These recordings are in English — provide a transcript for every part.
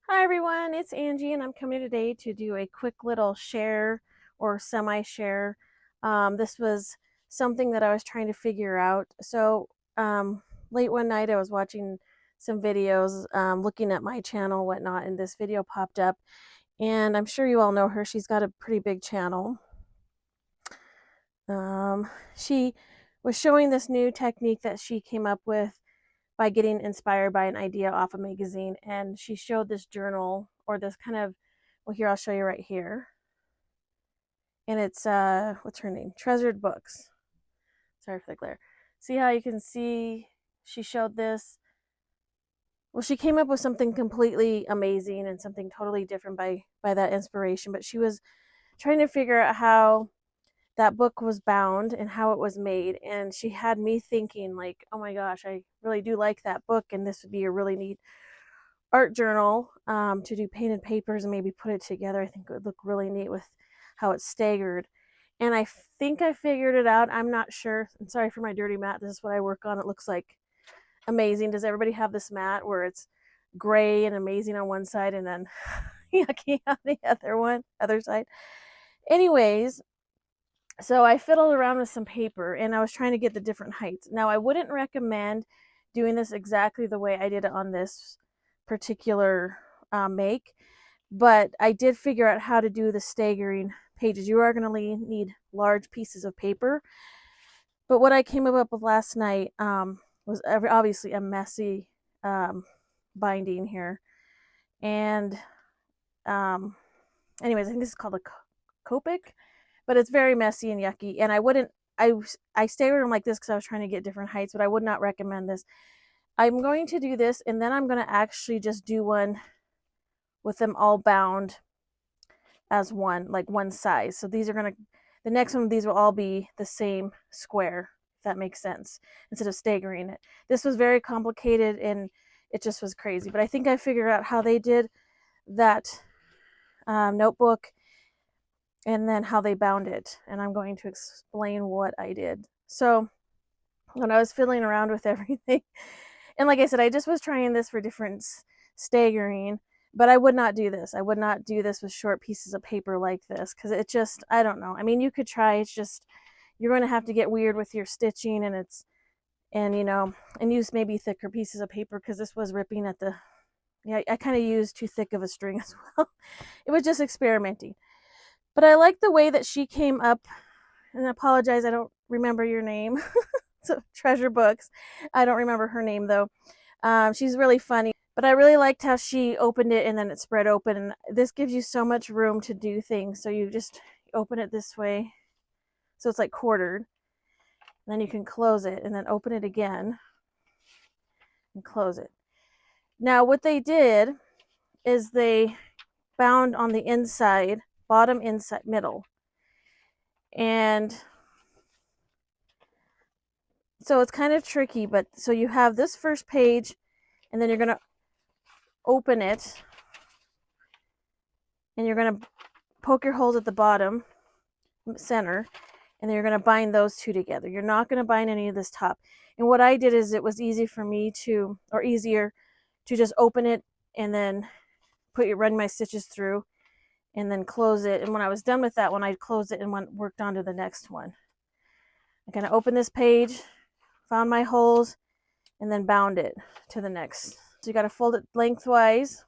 Hi everyone, it's Angie and I'm coming today to do a quick little share or semi-share. This was something that I was trying to figure out. Late one night I was watching some videos, looking at my channel, whatnot, and this video popped up. And I'm sure you all know her. She's got a pretty big channel. She was showing this new technique that she came up with by getting inspired by an idea off a magazine. And she showed this journal or this kind of, well, here, I'll show you right here. And it's, what's her name? Treasured Books. Sorry for the glare. See how you can see she showed this? Well, she came up with something completely amazing and something totally different by that inspiration. But she was trying to figure out how that book was bound and how it was made. And she had me thinking, like, oh my gosh, I really do like that book, and this would be a really neat art journal to do painted papers and maybe put it together. I think it would look really neat with how it's staggered. And I think I figured it out. I'm not sure. I'm sorry for my dirty mat. This is what I work on. It looks like amazing. Does everybody have this mat where it's gray and amazing on one side and then yucky on the other side? Anyways, so I fiddled around with some paper and I was trying to get the different heights. Now, I wouldn't recommend doing this exactly the way I did it on this particular make, but I did figure out how to do the staggering pages. You are going to need large pieces of paper, but what I came up with last night was obviously a messy binding here. And anyways, I think this is called a Copic, but it's very messy and yucky. And I staggered them like this because I was trying to get different heights, but I would not recommend this. I'm going to do this, and then I'm going to actually just do one with them all bound as one, like one size. So these are going to, the next one, these will all be the same square, if that makes sense, instead of staggering it. This was very complicated and it just was crazy, but I think I figured out how they did that notebook and then how they bound it. And I'm going to explain what I did. So when I was fiddling around with everything, and like I said, I just was trying this for different staggering, but I would not do this. I would not do this with short pieces of paper like this because it just, I don't know. I mean, you could try, it's just, you're going to have to get weird with your stitching and use maybe thicker pieces of paper because this was ripping at the, yeah, I kind of used too thick of a string as well. It was just experimenting. But I like the way that she came up, and I apologize, I don't remember your name. So, Treasure Books. I don't remember her name though. She's really funny, but I really liked how she opened it and then it spread open. And this gives you so much room to do things. So you just open it this way, so it's like quartered. And then you can close it and then open it again and close it. Now, what they did is they bound on the inside, bottom, inside, middle, and so it's kind of tricky. But so you have this first page, and then you're going to open it and you're going to poke your holes at the bottom center, and then you're going to bind those two together. You're not going to bind any of this top. And what I did is it was easier to just open it and then run my stitches through and then close it. And when I was done with that one, I closed it and worked on to the next one. I kind of opened this page, found my holes, and then bound it to the next. So you got to fold it lengthwise.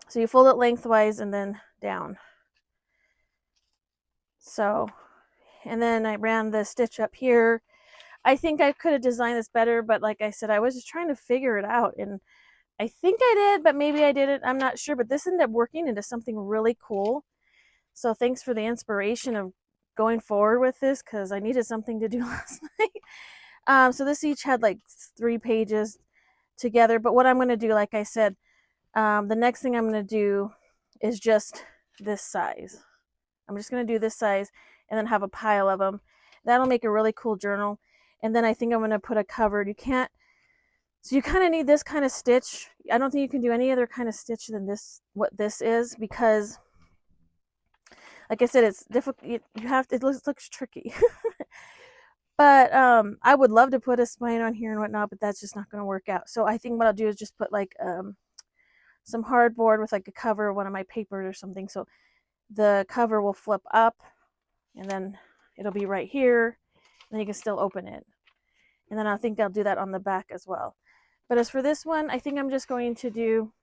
So you fold it lengthwise and then down. So, and then I ran the stitch up here. I think I could have designed this better, but like I said, I was just trying to figure it out. And I think I did, but maybe I didn't. I'm not sure. But this ended up working into something really cool. So thanks for the inspiration of going forward with this because I needed something to do last night. So this each had like 3 pages together. But what I'm going to do, like I said, the next thing I'm going to do is just this size. I'm just going to do this size and then have a pile of them. That'll make a really cool journal. And then I think I'm going to put a cover. So you kind of need this kind of stitch. I don't think you can do any other kind of stitch than this, what this is, because like I said, it's difficult. It looks tricky. But I would love to put a spine on here and whatnot, but that's just not going to work out. So I think what I'll do is just put like some hardboard with like a cover, one of my papers or something. So the cover will flip up and then it'll be right here. And then you can still open it. And then I think I'll do that on the back as well. But as for this one, I think I'm just going to do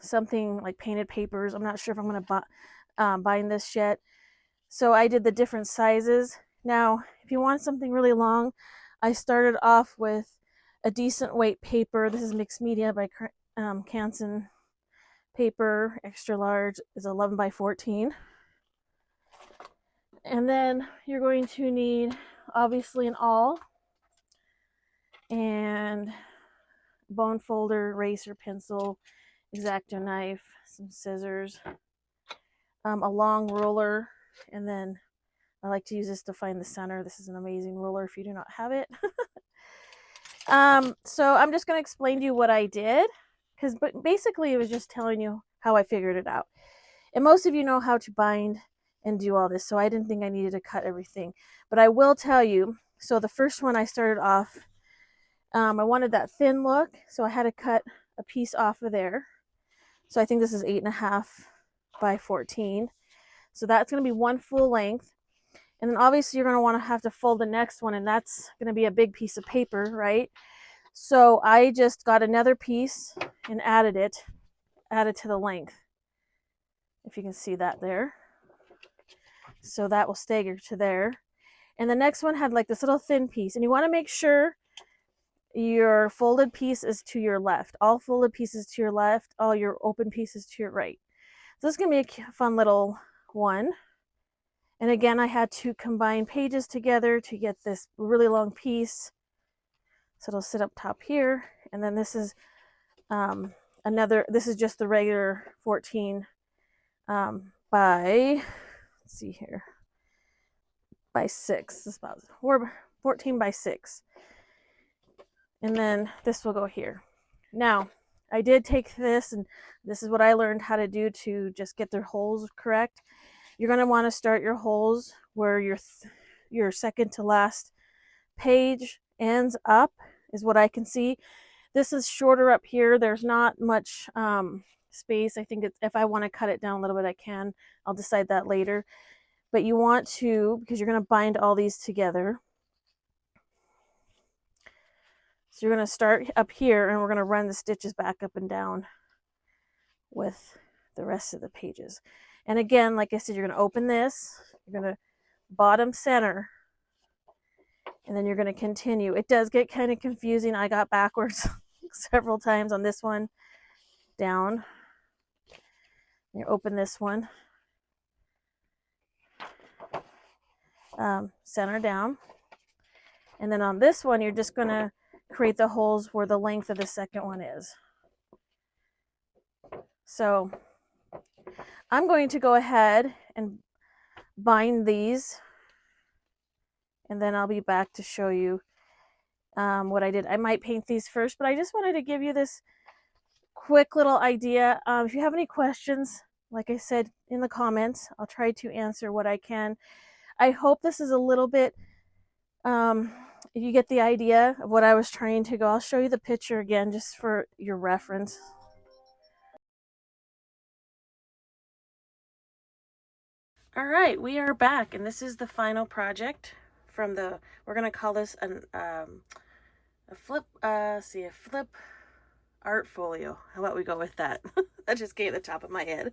something like painted papers. I'm not sure if I'm going to bind this yet. So I did the different sizes. Now, if you want something really long, I started off with a decent weight paper. This is mixed media by Canson paper, extra large, is 11 by 14. And then you're going to need obviously an awl and bone folder, eraser, pencil, X-Acto knife, some scissors, a long ruler, and then I like to use this to find the center. This is an amazing ruler if you do not have it. So I'm just going to explain to you what I did, because basically it was just telling you how I figured it out. And most of you know how to bind and do all this, so I didn't think I needed to cut everything. But I will tell you, so the first one I started off, I wanted that thin look, so I had to cut a piece off of there. So I think this is 8.5 by 14. So that's going to be one full length. And then obviously you're going to want to have to fold the next one, and that's going to be a big piece of paper, right? So I just got another piece and added to the length. If you can see that there. So that will stagger to there. And the next one had like this little thin piece, and you want to make sure your folded piece is to your left. All folded pieces to your left, all your open pieces to your right. So this is going to be a fun little one. And again, I had to combine pages together to get this really long piece. So it'll sit up top here. And then this is this is just the regular 14 by, let's see here, by 6. This is about 14 by 6. And then this will go here. Now, I did take this, and this is what I learned how to do to just get their holes correct. You're going to want to start your holes where your second to last page ends up, is what I can see. This is shorter up here. There's not much space. I think if I want to cut it down a little bit, I can. I'll decide that later. But you want to, because you're going to bind all these together. So you're going to start up here, and we're going to run the stitches back up and down with the rest of the pages. And again, like I said, you're going to open this, you're going to bottom center, and then you're going to continue. It does get kind of confusing. I got backwards several times on this one. Down. You open this one. Center down. And then on this one, you're just going to create the holes where the length of the second one is. So I'm going to go ahead and bind these, and then I'll be back to show you what I did. I might paint these first, but I just wanted to give you this quick little idea. If you have any questions, like I said in the comments, I'll try to answer what I can. I hope this is a little bit, if you get the idea of what I was trying to go. I'll show you the picture again just for your reference. All right, we are back, and this is the final project from the, we're going to call this a flip art folio. How about we go with that? That just came at the top of my head,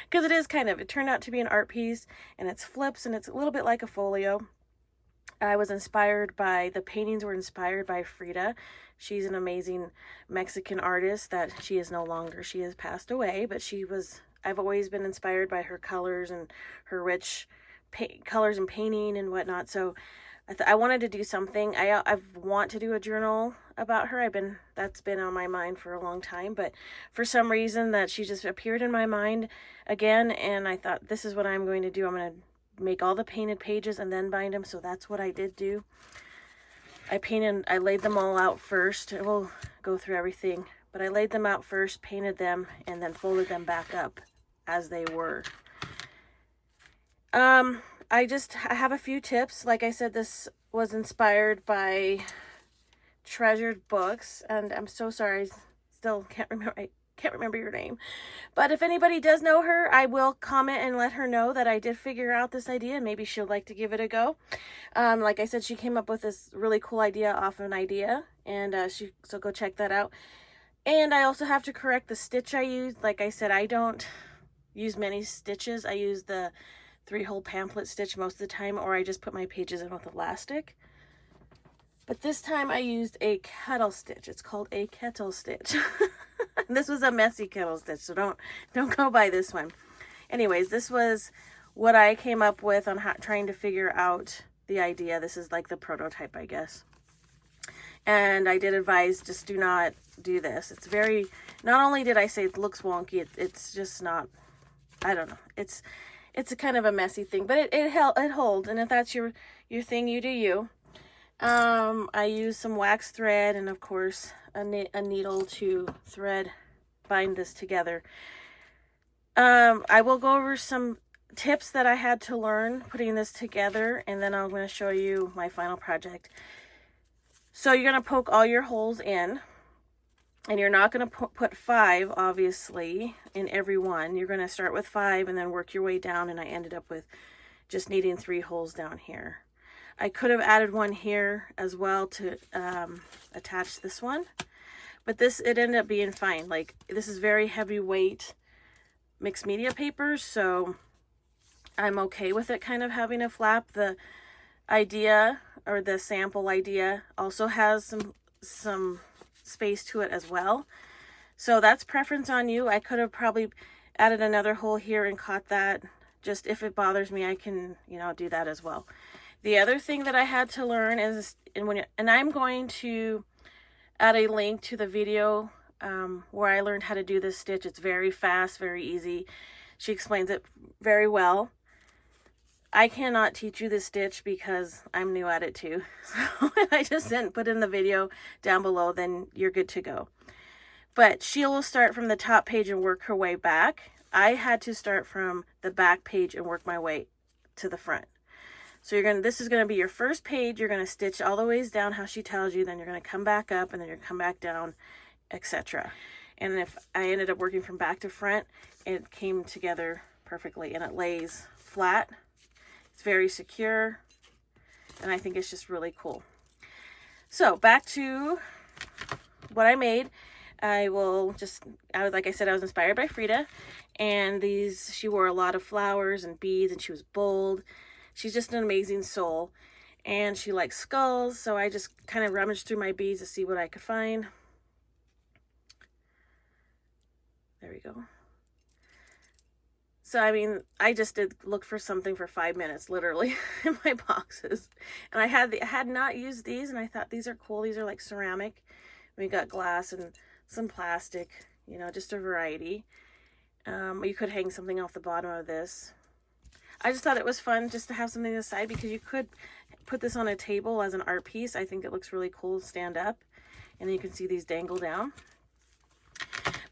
because it turned out to be an art piece, and it's flips, and it's a little bit like a folio. I was inspired by, the paintings were inspired by Frida. She's an amazing Mexican artist that she is no longer. She has passed away, but I've always been inspired by her colors and her rich colors and painting and whatnot. So I wanted to do something. I want to do a journal about her. That's been on my mind for a long time, but for some reason that she just appeared in my mind again, and I thought, this is what I'm going to do. I'm going to make all the painted pages and then bind them. So that's what I did do. I laid them all out first. We'll go through everything, but I laid them out first, painted them, and then folded them back up as they were. I have a few tips. Like I said, this was inspired by Treasured Books, and I'm so sorry, I still can't remember. Can't remember your name. But if anybody does know her, I will comment and let her know that I did figure out this idea. Maybe she'll like to give it a go. Like I said, she came up with this really cool idea off of an idea, and so go check that out. And I also have to correct the stitch I used. Like I said, I don't use many stitches. I use the 3-hole pamphlet stitch most of the time, or I just put my pages in with elastic. But this time I used a kettle stitch. It's called a kettle stitch. This was a messy kettle stitch, so don't go by this one. Anyways, this was what I came up with on trying to figure out the idea. This is like the prototype, I guess. And I did advise, just do not do this. It's very, not only did I say it looks wonky, it's just not, I don't know. It's a kind of a messy thing, but it holds. And if that's your thing, you do you. I used some wax thread and of course a needle to bind this together. I will go over some tips that I had to learn putting this together, and then I'm going to show you my final project. So you're going to poke all your holes in, and you're not going to put 5 obviously in every one. You're going to start with 5 and then work your way down, and I ended up with just needing 3 holes down here. I could have added one here as well to attach this one, but it ended up being fine. Like, this is very heavyweight mixed media paper, so I'm okay with it kind of having a flap. The idea, or the sample idea, also has some space to it as well, so that's preference on you. I could have probably added another hole here and caught that. Just if it bothers me, I can, do that as well. The other thing that I had to learn is, and I'm going to add a link to the video where I learned how to do this stitch. It's very fast, very easy. She explains it very well. I cannot teach you this stitch because I'm new at it too. So if I just didn't put in the video down below, then you're good to go. But she will start from the top page and work her way back. I had to start from the back page and work my way to the front. So this is going to be your first page. You're going to stitch all the ways down how she tells you. Then you're going to come back up, and then you're going to come back down, etc. And if I ended up working from back to front, it came together perfectly, and it lays flat. It's very secure, and I think it's just really cool. So back to what I made. Like I said, I was inspired by Frida, and she wore a lot of flowers and beads, and she was bold. She's just an amazing soul, and she likes skulls, so I just kind of rummaged through my beads to see what I could find. There we go. So, I mean, I just did look for something for 5 minutes, literally, in my boxes. And I had not used these, and I thought these are cool. These are like ceramic. We got glass and some plastic, just a variety. You could hang something off the bottom of this. I just thought it was fun just to have something aside, because you could put this on a table as an art piece. I think it looks really cool to stand up, and then you can see these dangle down.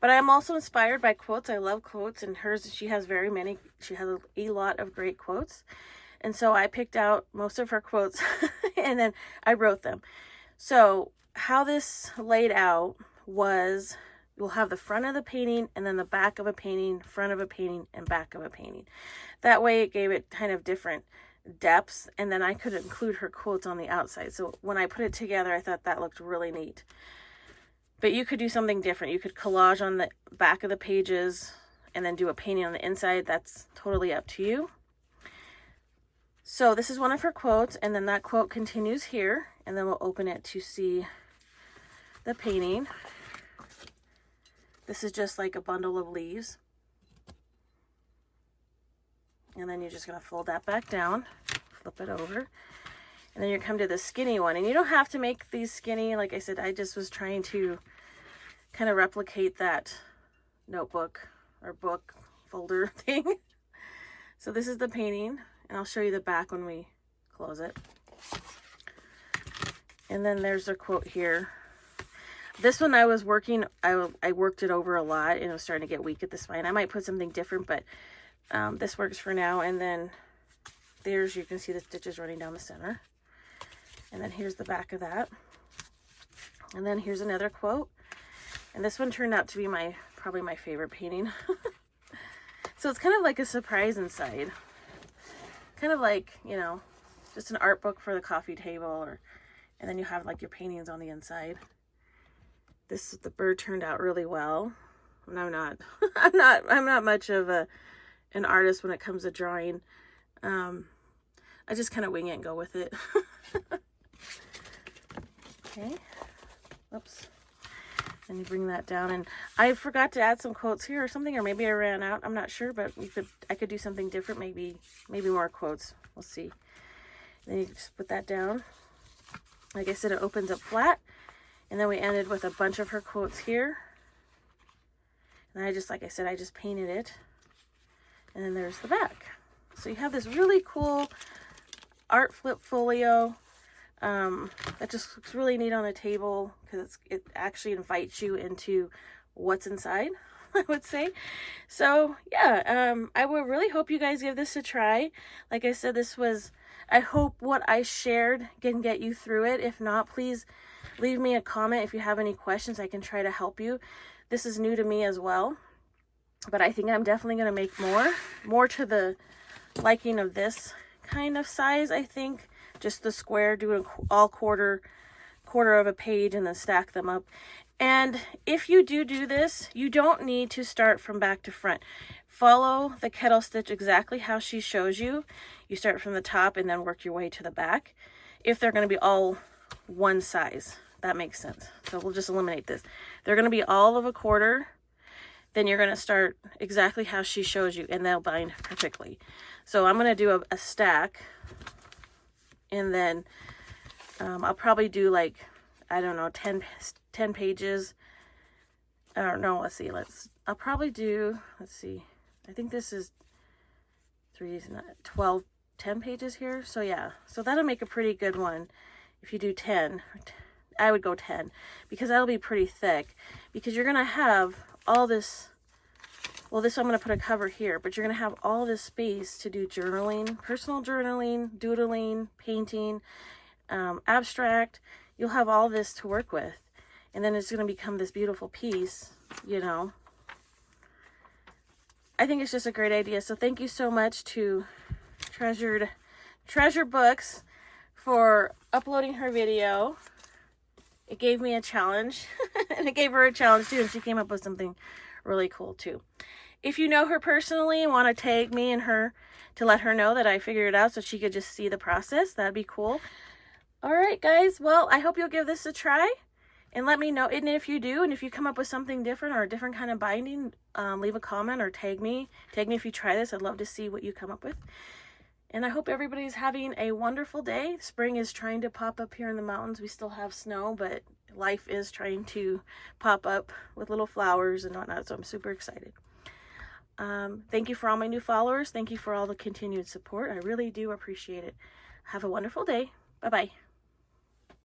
But I'm also inspired by quotes. I love quotes, and she has a lot of great quotes. And so I picked out most of her quotes and then I wrote them. So how this laid out was, we'll have the front of the painting and then the back of a painting, front of a painting, and back of a painting. That way it gave it kind of different depths, and then I could include her quotes on the outside. So when I put it together, I thought that looked really neat. But you could do something different. You could collage on the back of the pages and then do a painting on the inside. That's totally up to you. So this is one of her quotes, and then that quote continues here, and then we'll open it to see the painting. This is just like a bundle of leaves. And then you're just going to fold that back down, flip it over, and then you come to the skinny one. And you don't have to make these skinny. Like I said, I just was trying to kind of replicate that notebook or book folder thing. So this is the painting, and I'll show you the back when we close it. And then there's a quote here. This one I was working, I worked it over a lot, and it was starting to get weak at the spine. I might put something different, but this works for now. And then you can see the stitches running down the center. And then here's the back of that. And then here's another quote. And this one turned out to be my probably my favorite painting. So it's kind of like a surprise inside. Kind of like, you know, just an art book for the coffee table, and then you have like your paintings on the inside. The bird turned out really well. And I'm not I'm not much of an artist when it comes to drawing. I just kind of wing it and go with it. Okay. Oops. And you bring that down, and I forgot to add some quotes here or something, or maybe I ran out. I'm not sure, but I could do something different. Maybe more quotes. We'll see. And then you just put that down. Like I said, it opens up flat, and then we ended with a bunch of her quotes here. And I just, like I said, I just painted it, and then there's the back. So you have this really cool art flip folio. That just looks really neat on a table because it actually invites you into what's inside, I would say. So yeah, I would really hope you guys give this a try. Like I said, I hope what I shared can get you through it. If not, please leave me a comment if you have any questions. I can try to help you. This is new to me as well, but I think I'm definitely going to make more to the liking of this kind of size. I think just the square, doing all quarter of a page and then stack them up. And if you do this, you don't need to start from back to front. Follow the kettle stitch exactly how she shows you. You start from the top and then work your way to the back. If they're going to be all one size, that makes sense. So we'll just eliminate this. They're going to be all of a quarter, then you're going to start exactly how she shows you, and they'll bind perfectly. So I'm going to do a stack, and then I'll probably do like, I don't know, 10 pages. I don't know. Let's see. I'll probably do, let's see. I think this is 10 pages here. So yeah, so that'll make a pretty good one. If you do 10, I would go 10, because that'll be pretty thick, because you're going to have all this. Well, I'm going to put a cover here, but you're going to have all this space to do journaling, personal journaling, doodling, painting, abstract. You'll have all this to work with, and then it's going to become this beautiful piece, you know. I think it's just a great idea. So thank you so much to Treasure Books for uploading her video. It gave me a challenge, and it gave her a challenge too, and she came up with something really cool too. If you know her personally and want to tag me and her to let her know that I figured it out so she could just see the process, that'd be cool. All right, guys. Well, I hope you'll give this a try and let me know. And if you do, and if you come up with something different or a different kind of binding, leave a comment or tag me. Tag me if you try this. I'd love to see what you come up with. And I hope everybody's having a wonderful day. Spring is trying to pop up here in the mountains. We still have snow, but life is trying to pop up with little flowers and whatnot. So I'm super excited. Thank you for all my new followers. Thank you for all the continued support. I really do appreciate it. Have a wonderful day. Bye-bye.